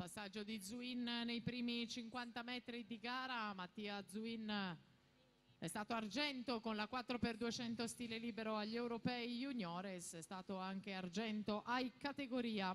Passaggio di Zuin nei primi 50 metri di gara. Mattia Zuin è stato argento con la 4x200 stile libero agli Europei Juniores, è stato anche argento ai categoria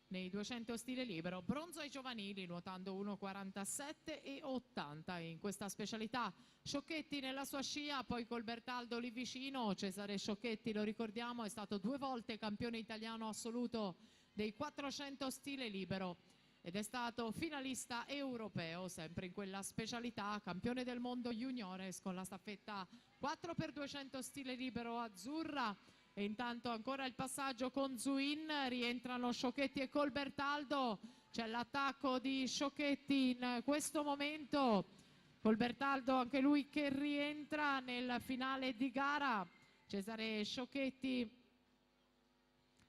nei 200 stile libero, bronzo ai giovanili nuotando 1,47 e 80 in questa specialità. Sciocchetti nella sua scia, poi col Bertaldo lì vicino. Cesare Sciocchetti, lo ricordiamo, è stato 2 volte campione italiano assoluto dei 400 stile libero ed è stato finalista europeo sempre in quella specialità, campione del mondo juniores con la staffetta 4x200 stile libero azzurra. E intanto ancora il passaggio con Zuin, rientrano Sciocchetti e Colbertaldo, c'è l'attacco di Sciocchetti in questo momento, Colbertaldo anche lui che rientra nel finale di gara. Cesare Sciocchetti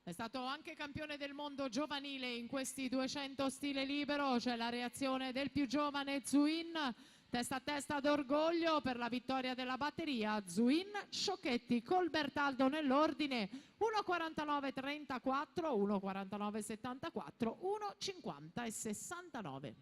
è stato anche campione del mondo giovanile in questi 200 stile libero, c'è la reazione del più giovane Zuin, testa a testa d'orgoglio per la vittoria della batteria. Zuin, Sciocchetti, Colbertaldo nell'ordine 1,49,34, 1,49,74, 1,50 e 69.